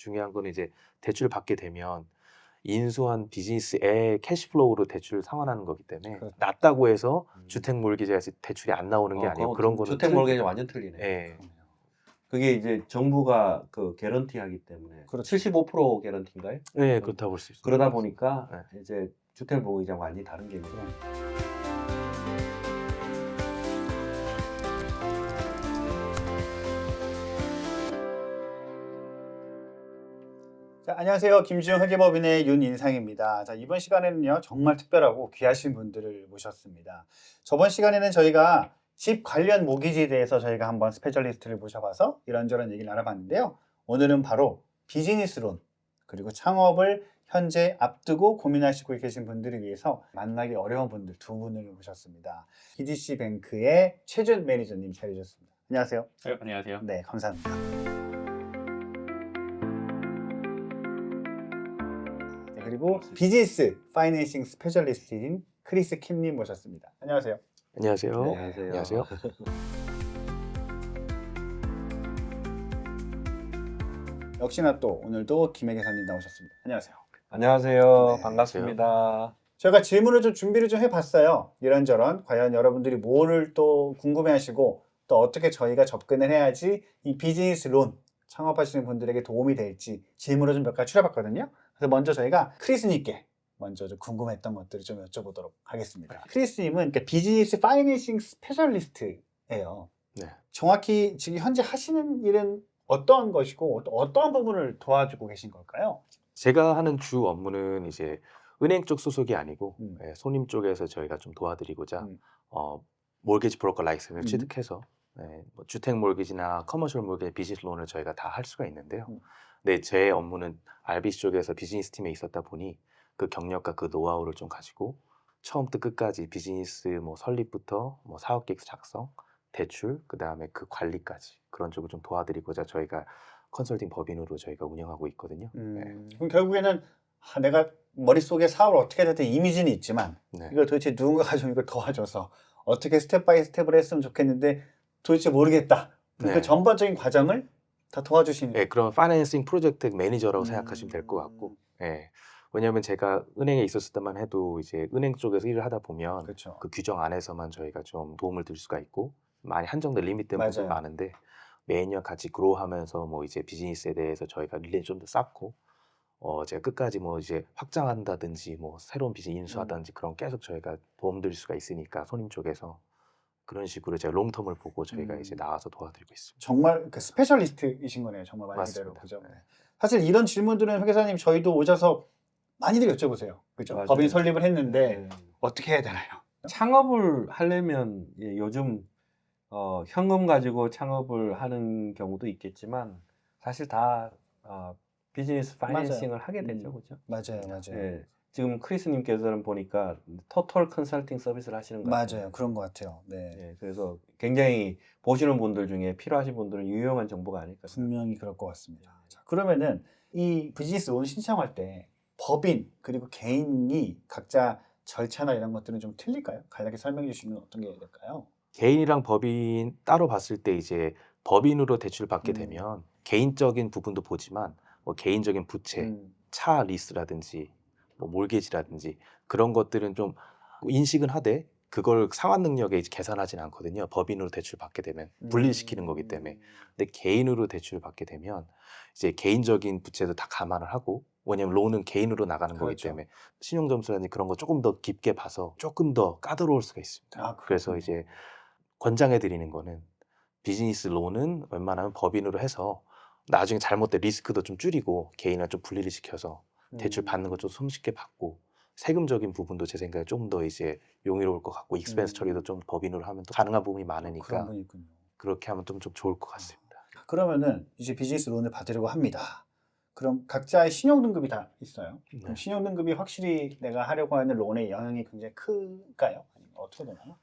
중요한 거는 이제 대출 받게 되면 인수한 비즈니스의 캐시플로우로 대출 상환하는 거기 때문에 그렇죠. 낮다고 해서 주택 몰기지에서 대출이 안 나오는 게 아니에요. 그런 거는 주택 몰개지 완전 틀리네. 예. 그러네요. 그게 이제 정부가 그 개런티하기 때문에 그렇죠. 75% 개런티인가요? 네, 그렇다고 볼 수 있습니다. 그러다 보니까 네. 이제 주택 몰개지랑 완전히 다른 개념이죠. 자, 안녕하세요. 김지용 회계법인의 윤인상입니다. 자, 이번 시간에는요, 정말 특별하고 귀하신 분들을 모셨습니다. 저번 시간에는 저희가 집 관련 모기지에 대해서 저희가 한번 스페셜리스트를 모셔봐서 이런저런 얘기를 나눠봤는데요. 오늘은 바로 비즈니스론, 그리고 창업을 현재 앞두고 고민하시고 계신 분들을 위해서 만나기 어려운 분들 두 분을 모셨습니다. BDC뱅크의 최준 매니저님 자리해주셨습니다. 안녕하세요. 네, 안녕하세요. 네, 감사합니다. 그리고 비즈니스 파이낸싱 스페셜리스트인 크리스 킴님 모셨습니다. 안녕하세요. 안녕하세요. 네, 안녕하세요. 역시나 또 오늘도 김혜계사님 나오셨습니다. 안녕하세요. 안녕하세요. 네, 반갑습니다. 저희가 질문을 좀 준비를 좀 해봤어요. 이런저런 과연 여러분들이 뭐를 또 궁금해하시고 또 어떻게 저희가 접근을 해야지 이 비즈니스 론 창업하시는 분들에게 도움이 될지 질문을 좀 몇 가지 추려봤거든요. 그래서 먼저 저희가 크리스님께 먼저 좀 궁금했던 것들을 좀 여쭤보도록 하겠습니다. 크리스님은 그러니까 비즈니스 파이낸싱 스페셜리스트예요. 네. 정확히 지금 현재 하시는 일은 어떠한 것이고 어떠한 부분을 도와주고 계신 걸까요? 제가 하는 주 업무는 이제 은행 쪽 소속이 아니고 음. 예, 손님 쪽에서 저희가 좀 도와드리고자 음. 몰게지 브로커 라이센스를 음. 취득해서 뭐 주택 몰게지나 커머셜 몰게지 비즈니스 론을 저희가 다 할 수가 있는데요. 음. 근데 제 업무는 RBC 쪽에서 비즈니스 팀에 있었다 보니 그 경력과 그 노하우를 좀 가지고 처음부터 끝까지 비즈니스 뭐 설립부터 뭐 사업 계획 작성, 대출, 그 다음에 그 관리까지 그런 쪽을 좀 도와드리고자 저희가 컨설팅 법인으로 저희가 운영하고 있거든요. 그럼 결국에는 내가 머릿속에 사업을 어떻게 해야 되는 이미지는 있지만 네. 이걸 도대체 누군가가 좀 이걸 도와줘서 어떻게 스텝 바이 스텝을 했으면 좋겠는데 도대체 모르겠다. 그 네. 전반적인 과정을 다 도와주시는 예, 그런 파이낸싱 프로젝트 매니저라고 음. 생각하시면 될 것 같고, 예. 왜냐하면 제가 은행에 있었을 때만 해도 이제 은행 쪽에서 일을 하다 보면 그렇죠. 그 규정 안에서만 저희가 좀 도움을 드릴 수가 있고 많이 한정된 리밋된 부분이 맞아요. 많은데 매년 같이 그로우하면서 뭐 이제 비즈니스에 대해서 저희가 릴레이 좀 더 쌓고 제가 끝까지 뭐 이제 확장한다든지 뭐 새로운 비즈니스 인수하든지 그런 계속 저희가 도움 드릴 수가 있으니까 손님 쪽에서 그런 식으로 제가 롱텀을 보고 저희가 이제 나와서 도와드리고 있습니다. 정말 그 스페셜리스트이신 거네요. 정말 말 그대로. 맞습니다. 그죠? 네. 사실 이런 질문들은 회계사님 저희도 오셔서 많이들 여쭤보세요. 그죠? 맞아요. 법인 설립을 했는데 네. 어떻게 해야 되나요? 창업을 하려면 요즘 현금 가지고 창업을 하는 경우도 있겠지만 사실 다 비즈니스 파이낸싱을 하게 되죠, 그죠? 맞아요, 맞아요. 예, 지금 크리스님께서는 보니까 토털 컨설팅 서비스를 하시는 것 같아요. 맞아요, 그런 것 같아요. 네. 예, 그래서 굉장히 보시는 분들 중에 필요하신 분들은 유용한 정보가 아닐까 생각합니다. 분명히 그럴 것 같습니다. 자, 그러면은 이 비즈니스 론 신청할 때 법인 그리고 개인이 각자 절차나 이런 것들은 좀 틀릴까요? 간략히 설명해 주시면 어떤 게 될까요? 개인이랑 법인 따로 봤을 때 이제 법인으로 대출 받게 음. 되면 개인적인 부분도 보지만 뭐 개인적인 부채, 차 리스라든지 뭐 몰게지라든지 그런 것들은 좀 인식은 하되 그걸 상환 능력에 이제 계산하진 않거든요. 법인으로 대출 받게 되면 분리시키는 거기 때문에. 근데 개인으로 대출 받게 되면 이제 개인적인 부채도 다 감안을 하고 왜냐면 론은 개인으로 나가는 거기 그렇죠. 때문에 신용 점수라든지 그런 거 조금 더 깊게 봐서 조금 더 까다로울 수가 있습니다. 아, 그래서 그렇군요. 이제 권장해 드리는 거는 비즈니스 론은 웬만하면 법인으로 해서 나중에 잘못된 리스크도 좀 줄이고 개인을 좀 분리를 시켜서 대출 받는 거 좀 손쉽게 받고 세금적인 부분도 제 생각에 좀 더 이제 용이로울 것 같고 익스펜스 처리도 좀 법인으로 하면 또 가능한 부분이 그런 많으니까 분이 있군요. 그렇게 하면 좀 좋을 것 같습니다. 그러면은 이제 비즈니스 론을 받으려고 합니다. 그럼 각자의 신용 등급이 다 있어요. 네. 그럼 신용 등급이 확실히 내가 하려고 하는 론의 영향이 굉장히 클까요? 아니면 어떻게 되나요?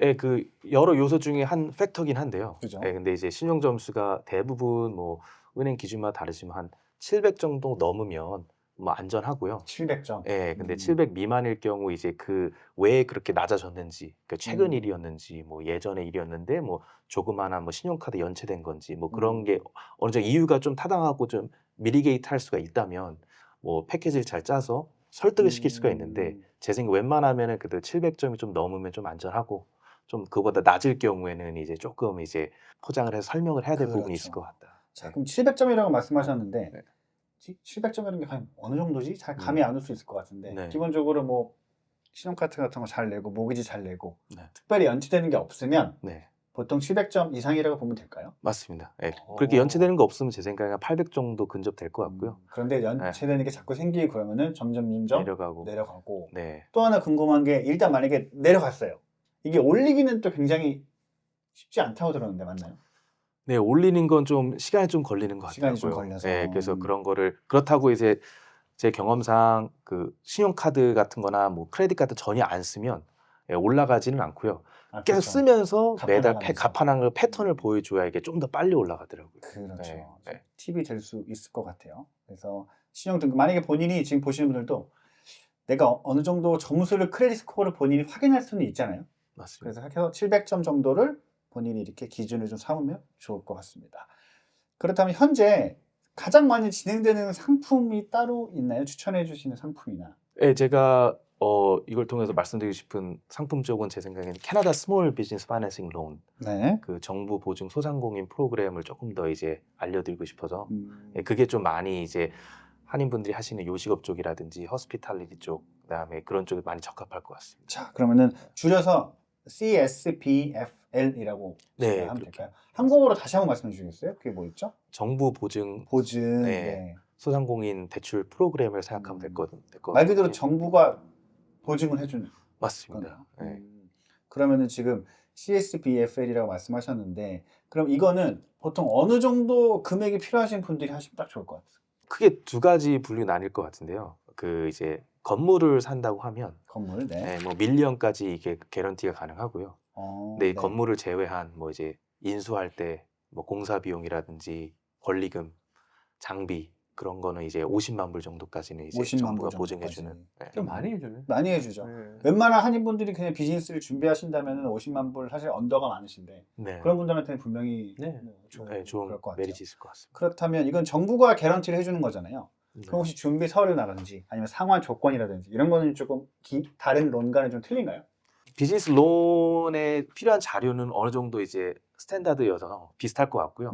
예, 그 여러 요소 중에 한 팩터긴 한데요. 그죠? 예, 근데 이제 신용 점수가 대부분 뭐 은행 기준마다 다르지만 한 700 정도 넘으면 뭐 안전하고요. 700점. 예, 근데 700 미만일 경우 이제 그 왜 그렇게 낮아졌는지, 그러니까 최근 일이었는지, 뭐 예전의 일이었는데 뭐 조그마한 뭐 신용카드 연체된 건지, 뭐 그런 게 어느 정도 이유가 좀 타당하고 좀 미리게이트 할 수가 있다면 뭐 패키지를 잘 짜서 설득을 시킬 수가 있는데 제 생각 웬만하면은 그래도 700점이 좀 넘으면 좀 안전하고 좀 그보다 낮을 경우에는 이제 조금 이제 포장을 해서 설명을 해야 될 부분이 있을 것 같다. 자, 그럼 700점이라고 말씀하셨는데 네. 700점이라는 게 과연 어느 정도지? 잘 감이 안 올 수 있을 것 같은데 네. 기본적으로 뭐 신용카드 같은 거 잘 내고 모기지 잘 내고 네. 특별히 연체되는 게 없으면 네. 보통 700점 이상이라고 보면 될까요? 맞습니다. 예. 그렇게 연체되는 거 없으면 제 생각에 한 800 정도 근접될 것 같고요. 그런데 연체되는 게 자꾸 생기고 그러면은 점점 내려가고 네. 또 하나 궁금한 게 일단 만약에 내려갔어요. 이게 올리기는 또 굉장히 쉽지 않다고 들었는데 맞나요? 네, 올리는 건 좀 시간이 좀 걸리는 것 같아요. 시간이 좀 걸려서. 네, 그래서 그런 거를 그렇다고 이제 제 경험상 그 신용카드 같은 거나 뭐 크레딧 카드 전혀 안 쓰면 예, 올라가지는 않고요. 계속 그렇죠. 쓰면서 매달 갚아나가면서. 갚아나가는 패턴을 보여줘야 이게 좀 더 빨리 올라가더라고요. 그렇죠. 네, 네. 팁이 될 수 있을 것 같아요. 그래서 신용등급 만약에 본인이 지금 보시는 분들도 내가 어느 정도 점수를 크레딧 스코어를 본인이 확인할 수는 있잖아요. 맞습니다. 그래서 해서 700점 정도를 본인이 이렇게 기준을 좀 삼으면 좋을 것 같습니다. 그렇다면 현재 가장 많이 진행되는 상품이 따로 있나요? 추천해 주시는 상품이나. 네, 제가 이걸 통해서 말씀드리고 싶은 상품 쪽은 제 생각에는 캐나다 스몰 비즈니스 파이낸싱 론 네. 그 정부 보증 소상공인 프로그램을 조금 더 이제 알려드리고 싶어서 예, 그게 좀 많이 이제 한인분들이 하시는 요식업 쪽이라든지 허스피탈리티 쪽 그다음에 그런 쪽에 많이 적합할 것 같습니다. 자, 그러면은 줄여서 CSPFL이라고 네, 하면 그렇게. 될까요? 한국어로 다시 한번 말씀해 주시겠어요? 그게 뭐였죠? 정부 보증 보증. 네. 네. 소상공인 대출 프로그램을 생각하면 될 것 같아요. 말 그대로 정부가 보증을 해주는 맞습니다. 거네요. 네. 그러면은 지금 CSBFL이라고 말씀하셨는데 그럼 이거는 보통 어느 정도 금액이 필요하신 분들이 하시면 딱 좋을 것 같아요. 크게 두 가지 분류 나뉠 것 같은데요. 그 이제 건물을 산다고 하면 건물, 네. 네, 뭐 밀리언까지 이게 개런티가 가능하고요. 근데 이 네. 건물을 제외한 뭐 이제 인수할 때 뭐 공사 비용이라든지 권리금, 장비 그런 거는 이제 50만 불 정도까지는 이제 50만 정부가 불 보증해주는. 정도까지. 네. 좀 많이 해주네. 많이 해주죠. 네. 웬만한 한인분들이 그냥 비즈니스를 준비하신다면 50만 불 사실 언더가 많으신데 네. 그런 분들한테는 분명히 네. 뭐 네, 좋은 그럴 것 같아요. 메리트 있을 것 같습니다. 그렇다면 이건 정부가 개런티를 해주는 거잖아요. 네. 그럼 혹시 준비 서류라든지 아니면 상환 조건이라든지 이런 거는 조금 다른 론과는 좀 틀린가요? 비즈니스 론에 필요한 자료는 어느 정도 이제 스탠다드여서 비슷할 것 같고요.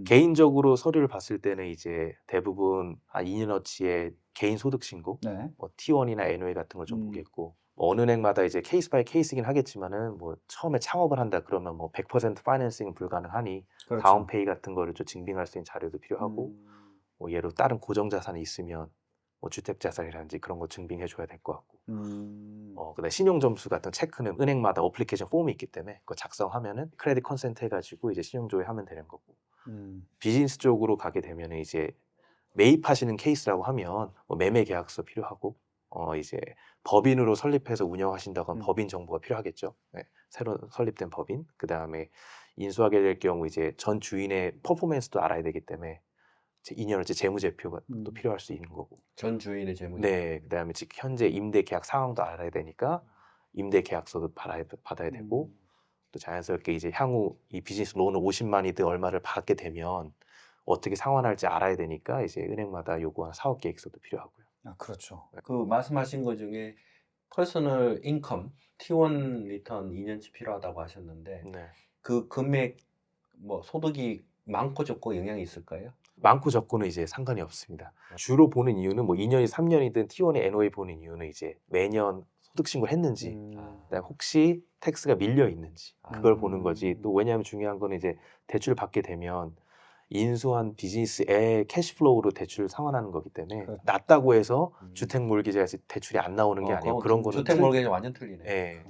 개인적으로 서류를 봤을 때는 이제 대부분 한 2년어치의 개인 소득 신고, 네. 뭐 T1이나 NOA 같은 걸 좀 보겠고, 뭐 어느 은행마다 이제 케이스 바이 케이스긴 하겠지만은 뭐 처음에 창업을 한다 그러면 뭐 100% 파이낸싱은 불가능하니 그렇죠. 다운페이 같은 거를 좀 증빙할 수 있는 자료도 필요하고, 뭐 예로 다른 고정 자산이 있으면 뭐 주택 자산이라든지 그런 거 증빙해 줘야 될 것 같고. 그다음에 신용 점수 같은 체크는 은행마다 어플리케이션 폼이 있기 때문에 그거 작성하면은 크레딧 컨센트 해가지고 이제 신용 조회하면 되는 거고. 비즈니스 쪽으로 가게 되면은 이제 매입하시는 케이스라고 하면 뭐 매매 계약서 필요하고 이제 법인으로 설립해서 운영하신다고 하면 법인 정보가 필요하겠죠. 네, 새로 설립된 법인. 그다음에 인수하게 될 경우 이제 전 주인의 퍼포먼스도 알아야 되기 때문에 2년째 재무제표가 또 필요할 수 있는 거고. 전 주인의 재무. 네, 그다음에 지금 현재 임대 계약 상황도 알아야 되니까 임대 계약서도 받아야 되고 또 자연스럽게 이제 향후 이 비즈니스 론을 50만이든 얼마를 받게 되면 어떻게 상환할지 알아야 되니까 이제 은행마다 요구하는 사업 계획서도 필요하고요. 아, 그렇죠. 그 말씀하신 것 중에 퍼스널 인컴 T1 리턴 2년치 필요하다고 하셨는데 네. 그 금액 뭐 소득이 많고 적고 영향이 있을까요? 많고 적고는 이제 상관이 없습니다. 주로 보는 이유는 뭐 2년이 3년이든 T1의 NOA 보는 이유는 이제 매년 소득 신고를 했는지, 그다음에 혹시 텍스가 밀려 있는지 그걸 보는 거지. 또 왜냐하면 중요한 거는 이제 대출 받게 되면 인수한 비즈니스의 캐시플로우로 대출 상환하는 거기 때문에 그렇죠. 낮다고 해서 주택 몰기지에서 대출이 안 나오는 게 아니에요. 그런 거는 주택 몰개는 완전 틀리네. 예.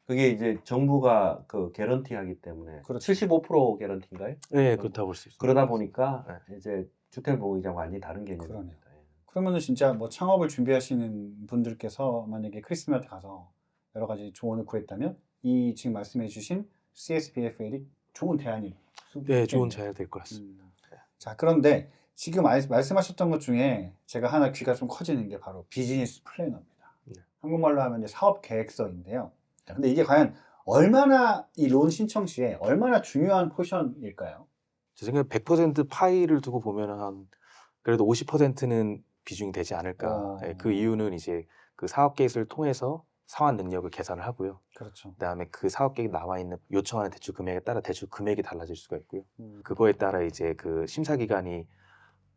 그게 이제 정부가 그 개런티하기 때문에 그렇죠. 75% 개런티인가요? 네, 그렇다고 볼 수 있습니다. 그러다 보니까 이제 주택 몰개랑 완전히 다른 개념입니다. 그러네요. 그러면은 진짜 뭐 창업을 준비하시는 분들께서 만약에 크리스마스 가서 여러 가지 조언을 구했다면 이 지금 말씀해주신 CSBFL이 좋은 대안이 네, 좋은 제안이 될 것 같습니다. 자, 그런데 지금 말씀하셨던 것 중에 제가 하나 귀가 좀 커지는 게 바로 비즈니스 플래너입니다. 네. 한국말로 하면 이제 사업 계획서인데요. 근데 이게 과연 얼마나 이 론 신청 시에 얼마나 중요한 포션일까요? 제 생각에 100% 파이를 두고 보면 한 그래도 50%는 비중이 되지 않을까. 예, 그 이유는 이제 그 사업 계획을 통해서 상환 능력을 계산을 하고요. 그렇죠. 그다음에 그 사업 계획에 나와 있는 요청하는 대출 금액에 따라 대출 금액이 달라질 수가 있고요. 음. 그거에 따라 이제 그 심사 기관이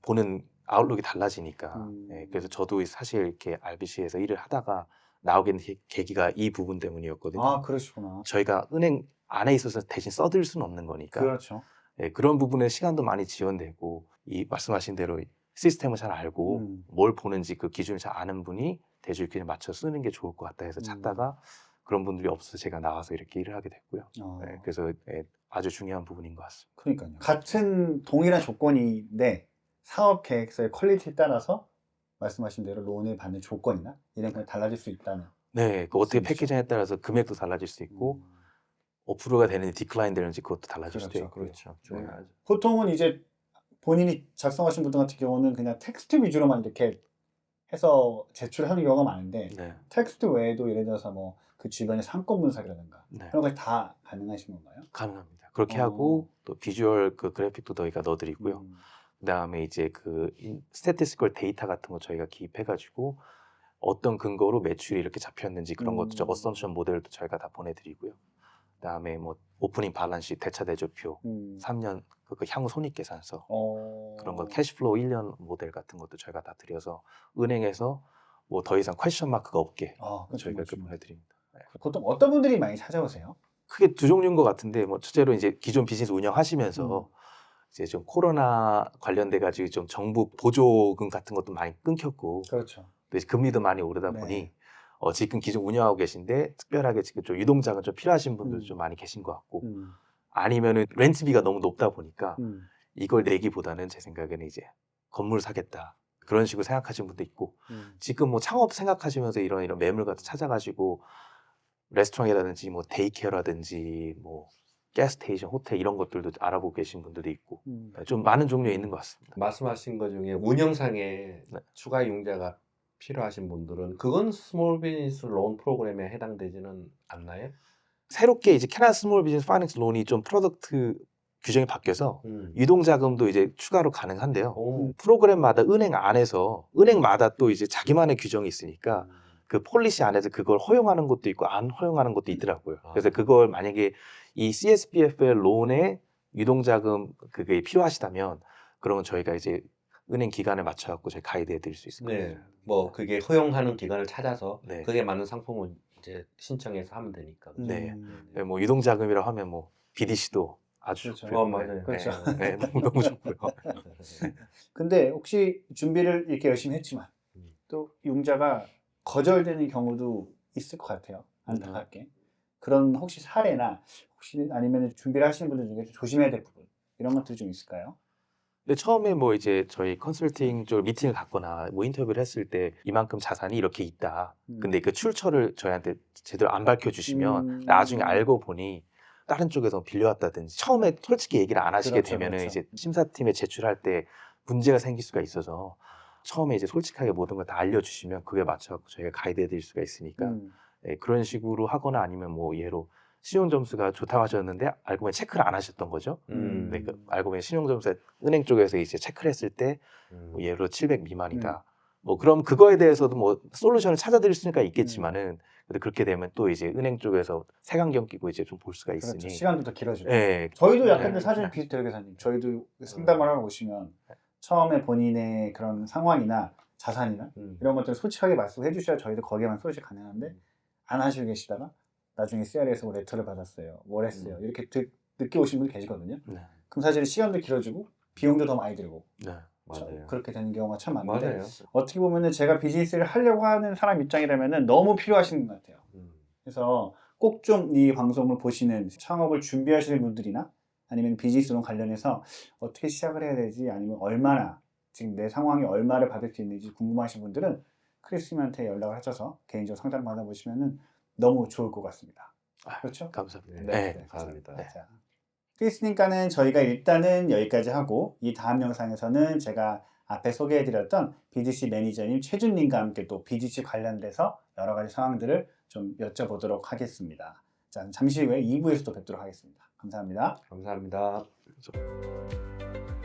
보는 아웃룩이 달라지니까. 음. 예, 그래서 저도 사실 이렇게 RBC에서 일을 하다가 나오게 된 계기가 이 부분 때문이었거든요. 아, 그러시구나. 저희가 은행 안에 있어서 대신 써드릴 수는 없는 거니까. 그렇죠. 예, 그런 부분에 시간도 많이 지연되고 이 말씀하신 대로 시스템을 잘 알고 뭘 보는지 그 기준을 잘 아는 분이 대출 기준에 맞춰 쓰는 게 좋을 것 같다 해서 찾다가 그런 분들이 없어서 제가 나와서 이렇게 일을 하게 됐고요. 예, 그래서 예, 아주 중요한 부분인 것 같습니다. 그러니까요. 같은 동일한 조건인데 사업 계획서의 퀄리티에 따라서 말씀하신 대로 론을 받는 조건이나 이런 게 달라질 수 있다는. 네, 그 어떻게 말씀이시죠? 패키징에 따라서 금액도 달라질 수 있고 어프로가 되는지 디클라인 되는지 그것도 달라질 수도 있고요. 그렇죠. 중요하죠. 보통은 이제 본인이 작성하신 분들 같은 경우는 그냥 텍스트 위주로만 이렇게 해서 제출하는 경우가 많은데 네, 텍스트 외에도 예를 들어서 뭐 그 주변의 상권 분석이라든가 네, 그런 것이 다 가능하신 건가요? 가능합니다. 그렇게 어. 하고 또 비주얼 그 그래픽도 저희가 넣어드리고요. 그다음에 이제 그 스태티스티컬 데이터 같은 거 저희가 기입해가지고 어떤 근거로 매출이 이렇게 잡혔는지 그런 것도 저 어썸션 모델도 저희가 다 보내드리고요. 그다음에 뭐 오프닝 발란시 대차 대조표 3년 그 향후 손익계산서 그런 거 캐시플로우 1년 모델 같은 것도 저희가 다 드려서 은행에서 뭐 더 이상 퀘스천 마크가 없게 저희가 이렇게 보내드립니다. 네. 보통 어떤 분들이 많이 찾아오세요? 크게 두 종류인 것 같은데 뭐 첫째로 이제 기존 비즈니스 운영하시면서 이제 좀 코로나 관련돼 가지고 좀 정부 보조금 같은 것도 많이 끊겼고 그렇죠. 또 이제 금리도 많이 오르다 네. 보니 지금 기존 운영하고 계신데 특별하게 지금 좀 유동자금 좀 필요하신 분들도 좀 많이 계신 것 같고 아니면은 렌트비가 너무 높다 보니까 이걸 내기보다는 제 생각에는 이제 건물 사겠다 그런 식으로 생각하시는 분도 있고 지금 뭐 창업 생각하시면서 이런 매물 같은 찾아가지고 레스토랑이라든지 뭐 데이케어라든지 뭐 가스스테이션, 호텔 이런 것들도 알아보고 계신 분들도 있고 좀 많은 종류에 있는 것 같습니다. 말씀하신 것 중에 운영상에 네. 추가 융자가 필요하신 분들은 그건 스몰 비즈니스 론 프로그램에 해당되지는 않나요? 새롭게 이제 캐나다 스몰 비즈니스 파이낸스 론이 좀 프로덕트 규정이 바뀌어서 유동자금도 이제 추가로 가능한데요. 오. 프로그램마다 은행 안에서 은행마다 또 이제 자기만의 규정이 있으니까 그 폴리시 안에서 그걸 허용하는 것도 있고 안 허용하는 것도 있더라고요. 그래서 그걸 만약에 이 CSPF의 론에 유동자금 그게 필요하시다면 그러면 저희가 이제 은행 기간을 맞춰갖고 저희 가이드 해드릴 수 있을 거예요. 네, 뭐 그게 허용하는 기관을 찾아서 네. 그게 맞는 상품을 이제 신청해서 하면 되니까. 네. 네, 뭐 유동자금이라고 하면 뭐 BDC도 아주 그렇죠. 맞아요. 그렇죠. 네, 너무 좋고요. 근데 혹시 준비를 이렇게 열심히 했지만 또 융자가 거절되는 경우도 있을 것 같아요. 안타깝게. 그런 혹시 사례나 혹시 아니면 준비를 하시는 분들 중에 좀 조심해야 될 부분 이런 것들이 좀 있을까요? 근데 처음에 뭐 이제 저희 컨설팅 쪽 미팅을 갖거나 뭐 인터뷰를 했을 때 이만큼 자산이 이렇게 있다. 근데 그 출처를 저희한테 제대로 안 밝혀주시면 나중에 알고 보니 다른 쪽에서 빌려왔다든지 처음에 솔직히 얘기를 안 하시게 그렇죠, 되면은 그렇죠. 이제 심사팀에 제출할 때 문제가 생길 수가 있어서 처음에 이제 솔직하게 모든 걸 다 알려주시면 그에 맞춰서 저희가 가이드해드릴 수가 있으니까 네, 그런 식으로 하거나 아니면 뭐 예로 신용 점수가 좋다고 하셨는데 알고 보니 체크를 안 하셨던 거죠. 네, 그 알고 보니 신용 점수 은행 쪽에서 이제 체크를 했을 때 뭐 예로 700 미만이다. 뭐 그럼 그거에 대해서도 뭐 솔루션을 찾아드릴 수가 있겠지만은 근데 그렇게 되면 또 이제 은행 쪽에서 색안경 끼고 이제 좀 볼 수가 있으니 그렇죠. 시간도 더 길어지고. 네, 저희도 약간 네. 근데 사실 비슷해요, 교사님. 저희도 상담을 하러 오시면 처음에 본인의 그런 상황이나 자산이나 이런 것들을 솔직하게 말씀해 주셔야 저희도 거기에만 소식 가능한데 안 하시고 계시다가 나중에 CR에서 뭐 레터를 받았어요. 뭘 했어요. 이렇게 늦게 오신 분이 계시거든요. 네. 그럼 사실 시간도 길어지고 비용도 더 많이 들고 네. 맞아요. 그렇게 되는 경우가 참 많은데 맞아요. 어떻게 보면은 제가 비즈니스를 하려고 하는 사람 입장이라면은 너무 필요하신 것 같아요. 그래서 꼭 좀 이 방송을 보시는 창업을 준비하시는 분들이나 아니면 비즈니스론 관련해서 어떻게 시작을 해야 되지 아니면 얼마나 지금 내 상황이 얼마를 받을 수 있는지 궁금하신 분들은 크리스님한테 연락을 하셔서 개인적으로 상담 받아보시면은 너무 좋을 것 같습니다. 그렇죠? 감사합니다. 네, 네. 감사합니다. 네. 자, 그랬으니까는 저희가 일단은 여기까지 하고 이 다음 영상에서는 제가 앞에 소개해드렸던 BDC 매니저님 최준님과 함께 또 BDC 관련돼서 여러 가지 상황들을 좀 여쭤보도록 하겠습니다. 자, 잠시 후에 2부에서 또 뵙도록 하겠습니다. 감사합니다. 감사합니다. 그래서